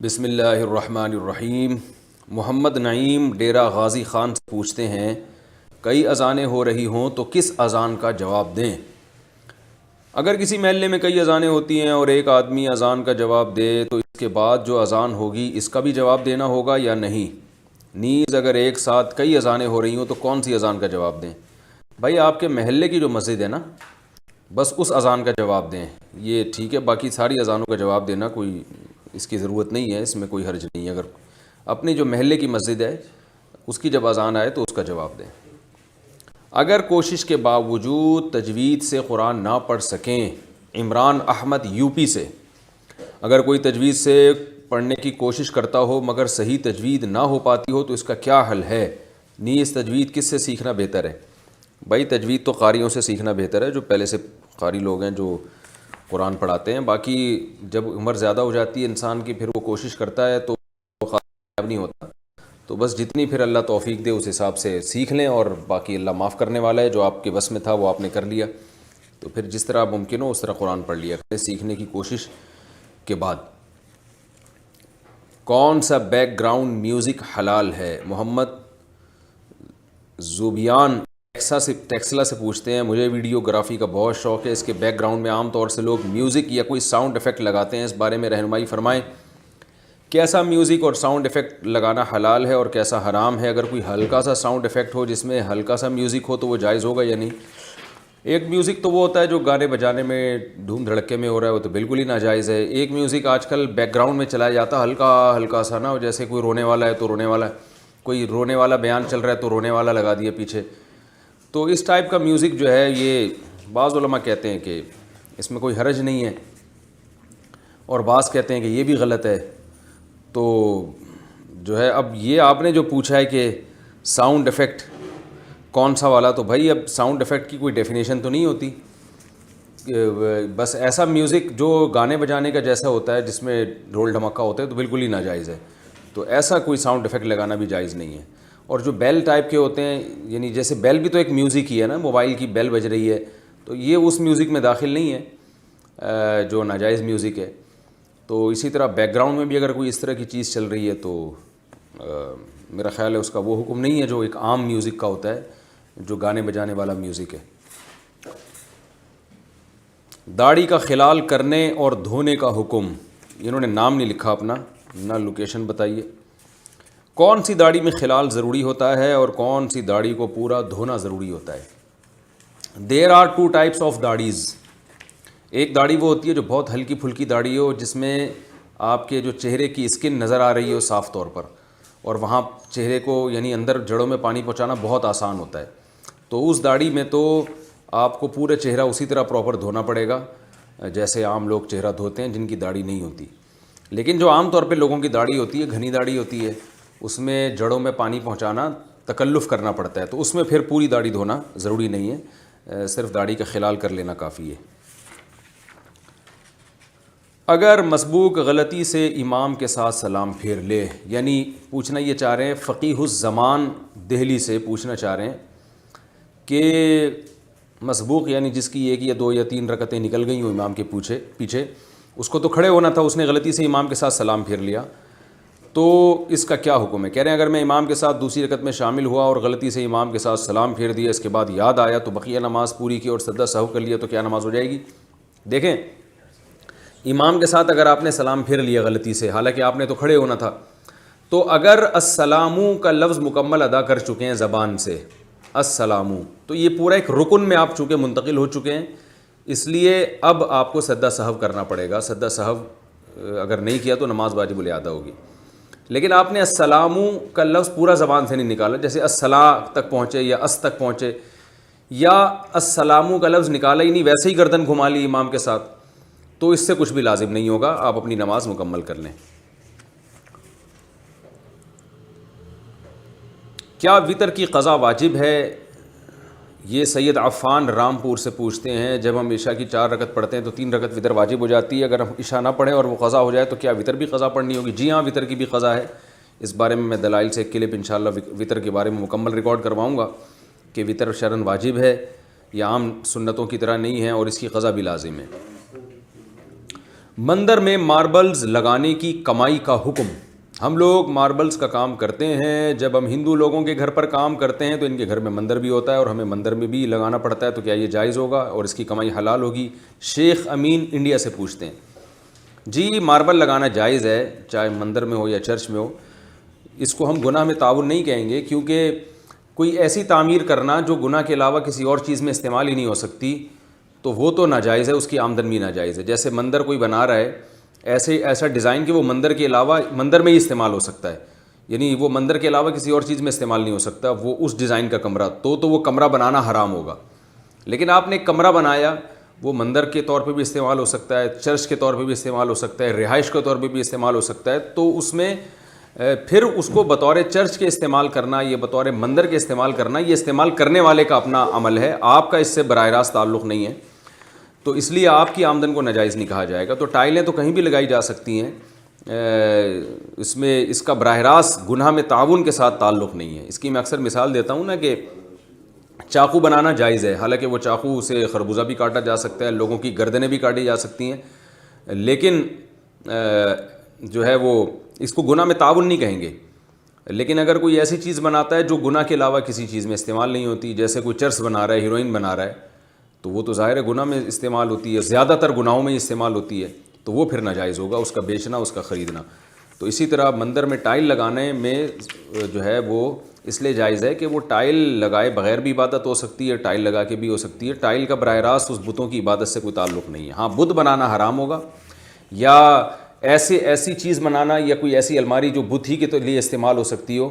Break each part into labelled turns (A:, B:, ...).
A: بسم اللہ الرحمن الرحیم۔ محمد نعیم ڈیرہ غازی خان سے پوچھتے ہیں، کئی اذانیں ہو رہی ہوں تو کس اذان کا جواب دیں؟ اگر کسی محلے میں کئی اذانیں ہوتی ہیں اور ایک آدمی اذان کا جواب دے تو اس کے بعد جو اذان ہوگی اس کا بھی جواب دینا ہوگا یا نہیں؟ نیز اگر ایک ساتھ کئی اذانیں ہو رہی ہوں تو کون سی اذان کا جواب دیں؟ بھائی آپ کے محلے کی جو مسجد ہے نا، بس اس اذان کا جواب دیں، یہ ٹھیک ہے۔ باقی ساری اذانوں کا جواب دینا کوئی اس کی ضرورت نہیں ہے، اس میں کوئی حرج نہیں ہے۔ اگر اپنی جو محلے کی مسجد ہے اس کی جب اذان آئے تو اس کا جواب دیں۔ اگر کوشش کے باوجود تجوید سے قرآن نہ پڑھ سکیں، عمران احمد یو پی سے، اگر کوئی تجوید سے پڑھنے کی کوشش کرتا ہو مگر صحیح تجوید نہ ہو پاتی ہو تو اس کا کیا حل ہے؟ نیز تجوید کس سے سیکھنا بہتر ہے؟ بھائی تجوید تو قاریوں سے سیکھنا بہتر ہے، جو پہلے سے قاری لوگ ہیں جو قرآن پڑھاتے ہیں۔ باقی جب عمر زیادہ ہو جاتی ہے انسان کی، پھر وہ کوشش کرتا ہے تو قاری نہیں ہوتا، تو بس جتنی پھر اللہ توفیق دے اس حساب سے سیکھ لیں، اور باقی اللہ معاف کرنے والا ہے۔ جو آپ کے بس میں تھا وہ آپ نے کر لیا، تو پھر جس طرح ممکن ہو اس طرح قرآن پڑھ لیا سیکھنے کی کوشش کے بعد۔ کون سا بیک گراؤنڈ میوزک حلال ہے؟ محمد زوبیان ٹیکسلا سے پوچھتے ہیں، مجھے ویڈیوگرافی کا بہت شوق ہے، اس کے بیک گراؤنڈ میں عام طور سے لوگ میوزک یا کوئی ساؤنڈ ایفیکٹ لگاتے ہیں، اس بارے میں رہنمائی فرمائیں۔ کیسا میوزک اور ساؤنڈ ایفیکٹ لگانا حلال ہے اور کیسا حرام ہے؟ اگر کوئی ہلکا سا ساؤنڈ ایفیکٹ ہو، جس میں ہلکا سا میوزک ہو، تو وہ جائز ہوگا یا نہیں؟ ایک میوزک تو وہ ہوتا ہے جو گانے بجانے میں دھوم دھڑکے میں ہو رہا ہے، وہ تو بالکل ہی ناجائز ہے۔ ایک میوزک آج کل بیک گراؤنڈ میں چلایا جاتا ہے ہلکا ہلکا سا نا، جیسے کوئی رونے والا ہے تو رونے والا، کوئی رونے والا بیان چل رہا ہے تو رونے والا لگا دیا پیچھے۔ تو اس ٹائپ کا میوزک جو ہے، یہ بعض علماء کہتے ہیں کہ اس میں کوئی حرج نہیں ہے، اور بعض کہتے ہیں کہ یہ بھی غلط ہے۔ تو جو ہے اب یہ آپ نے جو پوچھا ہے کہ ساؤنڈ ایفیکٹ کون سا والا، تو بھائی اب ساؤنڈ ایفیکٹ کی کوئی ڈیفینیشن تو نہیں ہوتی، بس ایسا میوزک جو گانے بجانے کا جیسا ہوتا ہے جس میں ڈھول ڈھمکا ہوتا ہے تو بالکل ہی ناجائز ہے۔ تو ایسا کوئی ساؤنڈ ایفیکٹ لگانا بھی جائز نہیں ہے۔ اور جو بیل ٹائپ کے ہوتے ہیں، یعنی جیسے بیل بھی تو ایک میوزک ہی ہے نا، موبائل کی بیل بج رہی ہے تو یہ اس میوزک میں داخل نہیں ہے جو ناجائز میوزک ہے۔ تو اسی طرح بیک گراؤنڈ میں بھی اگر کوئی اس طرح کی چیز چل رہی ہے تو میرا خیال ہے اس کا وہ حکم نہیں ہے جو ایک عام میوزک کا ہوتا ہے، جو گانے بجانے والا میوزک ہے۔ داڑھی کا خلال کرنے اور دھونے کا حکم، انہوں نے نام نہیں لکھا اپنا، نہ لوکیشن بتائیے۔ کون سی داڑھی میں خلال ضروری ہوتا ہے اور کون سی داڑھی کو پورا دھونا ضروری ہوتا ہے؟ There are two types of داڑھیز۔ ایک داڑھی وہ ہوتی ہے جو بہت ہلکی پھلکی داڑھی ہو، جس میں آپ کے جو چہرے کی اسکن نظر آ رہی ہو صاف طور پر، اور وہاں چہرے کو یعنی اندر جڑوں میں پانی پہنچانا بہت آسان ہوتا ہے۔ تو اس داڑھی میں تو آپ کو پورے چہرہ اسی طرح پراپر دھونا پڑے گا جیسے عام لوگ چہرہ دھوتے ہیں جن کی داڑھی نہیں ہوتی۔ لیکن جو عام طور پہ لوگوں کی داڑھی ہوتی ہے، گھنی داڑھی ہوتی ہے، اس میں جڑوں میں پانی پہنچانا تکلف کرنا پڑتا ہے، تو اس میں پھر پوری داڑھی دھونا ضروری نہیں ہے، صرف داڑھی کا خلال کر لینا کافی ہے۔ اگر مسبوق غلطی سے امام کے ساتھ سلام پھیر لے، یعنی پوچھنا یہ چاہ رہے ہیں، فقیہ الزمان دہلی سے پوچھنا چاہ رہے ہیں کہ مسبوق یعنی جس کی ایک یا دو یا تین رکعتیں نکل گئی ہوں امام کے پیچھے، اس کو تو کھڑے ہونا تھا، اس نے غلطی سے امام کے ساتھ سلام پھیر لیا، تو اس کا کیا حکم ہے؟ کہہ رہے ہیں اگر میں امام کے ساتھ دوسری رکعت میں شامل ہوا اور غلطی سے امام کے ساتھ سلام پھیر دیا، اس کے بعد یاد آیا تو بقیہ نماز پوری کی اور سجدہ سہو کر لیا، تو کیا نماز ہو جائے گی؟ دیکھیں، امام کے ساتھ اگر آپ نے سلام پھیر لیا غلطی سے، حالانکہ آپ نے تو کھڑے ہونا تھا، تو اگر السلامو کا لفظ مکمل ادا کر چکے ہیں زبان سے، السلامو، تو یہ پورا ایک رکن میں آپ چونکہ منتقل ہو چکے ہیں، اس لیے اب آپ کو سجدہ سہو کرنا پڑے گا۔ سجدہ سہو اگر نہیں کیا تو نماز واجب الادا ہوگی۔ لیکن آپ نے السلامو کا لفظ پورا زبان سے نہیں نکالا، جیسے الصلاۃ تک پہنچے یا اس تک پہنچے، یا السلامو کا لفظ نکالا ہی نہیں، ویسے ہی گردن گھما لی امام کے ساتھ، تو اس سے کچھ بھی لازم نہیں ہوگا، آپ اپنی نماز مکمل کر لیں۔ کیا وتر کی قضا واجب ہے؟ یہ سید عفان رامپور سے پوچھتے ہیں، جب ہم عشاء کی 4 رکعت پڑھتے ہیں تو 3 رکعت وتر واجب ہو جاتی ہے، اگر ہم عشاء نہ پڑھیں اور وہ قضا ہو جائے تو کیا وتر بھی قضا پڑھنی ہوگی؟ جی ہاں، وتر کی بھی قضا ہے۔ اس بارے میں دلائل سے ایک کلپ انشاءاللہ وتر کے بارے میں مکمل ریکارڈ کرواؤں گا کہ وتر شرعاً واجب ہے یا عام سنتوں کی طرح نہیں ہے، اور اس کی قضا بھی لازم ہے۔ مندر میں ماربلز لگانے کی کمائی کا حکم۔ ہم لوگ ماربلز کا کام کرتے ہیں، جب ہم ہندو لوگوں کے گھر پر کام کرتے ہیں تو ان کے گھر میں مندر بھی ہوتا ہے اور ہمیں مندر میں بھی لگانا پڑتا ہے، تو کیا یہ جائز ہوگا اور اس کی کمائی حلال ہوگی؟ شیخ امین انڈیا سے پوچھتے ہیں۔ جی ماربل لگانا جائز ہے، چاہے مندر میں ہو یا چرچ میں ہو۔ اس کو ہم گناہ میں تعاون نہیں کہیں گے، کیونکہ کوئی ایسی تعمیر کرنا جو گناہ کے علاوہ کسی اور چیز میں استعمال ہی نہیں ہو سکتی تو وہ تو ناجائز ہے، اس کی آمدن بھی ناجائز ہے۔ جیسے مندر کوئی بنا رہا ہے ایسا ڈیزائن کہ وہ مندر کے علاوہ مندر میں ہی استعمال ہو سکتا ہے، یعنی وہ مندر کے علاوہ کسی اور چیز میں استعمال نہیں ہو سکتا، وہ اس ڈیزائن کا کمرہ تو وہ کمرہ بنانا حرام ہوگا۔ لیکن آپ نے ایک کمرہ بنایا، وہ مندر کے طور پہ بھی استعمال ہو سکتا ہے، چرچ کے طور پہ بھی استعمال ہو سکتا ہے، رہائش کے طور پہ بھی استعمال ہو سکتا ہے، تو اس میں پھر اس کو بطور چرچ کے استعمال کرنا، یہ بطور مندر کے استعمال کرنا، یہ استعمال کرنے والے کا اپنا عمل ہے، آپ کا اس سے براہ راست تعلق نہیں ہے، تو اس لیے آپ کی آمدن کو ناجائز نہیں کہا جائے گا۔ تو ٹائلیں تو کہیں بھی لگائی جا سکتی ہیں، اس میں اس کا براہ راست گناہ میں تعاون کے ساتھ تعلق نہیں ہے۔ اس کی میں اکثر مثال دیتا ہوں نا کہ چاقو بنانا جائز ہے، حالانکہ وہ چاقو سے خربوزہ بھی کاٹا جا سکتا ہے، لوگوں کی گردنیں بھی کاٹی جا سکتی ہیں، لیکن جو ہے وہ اس کو گناہ میں تعاون نہیں کہیں گے۔ لیکن اگر کوئی ایسی چیز بناتا ہے جو گناہ کے علاوہ کسی چیز میں استعمال نہیں ہوتی، جیسے کوئی چرس بنا رہا ہے، ہیروئن بنا رہا ہے، تو وہ تو ظاہر ہے گناہ میں استعمال ہوتی ہے، زیادہ تر گناہوں میں استعمال ہوتی ہے، تو وہ پھر ناجائز ہوگا اس کا بیچنا، اس کا خریدنا۔ تو اسی طرح مندر میں ٹائل لگانے میں جو ہے وہ اس لیے جائز ہے کہ وہ ٹائل لگائے بغیر بھی عبادت ہو سکتی ہے، ٹائل لگا کے بھی ہو سکتی ہے، ٹائل کا براہ راست اس بتوں کی عبادت سے کوئی تعلق نہیں ہے۔ ہاں بت بنانا حرام ہوگا، یا ایسی چیز بنانا، یا کوئی ایسی الماری جو بت ہی کے لیے استعمال ہو سکتی ہو،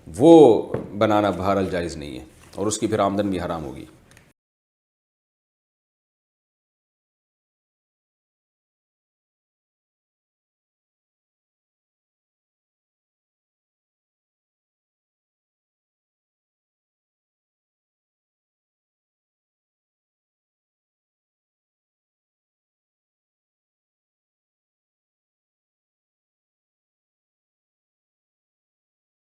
A: وہ بنانا بہرحال جائز نہیں ہے، اور اس کی پھر آمدن بھی حرام ہوگی۔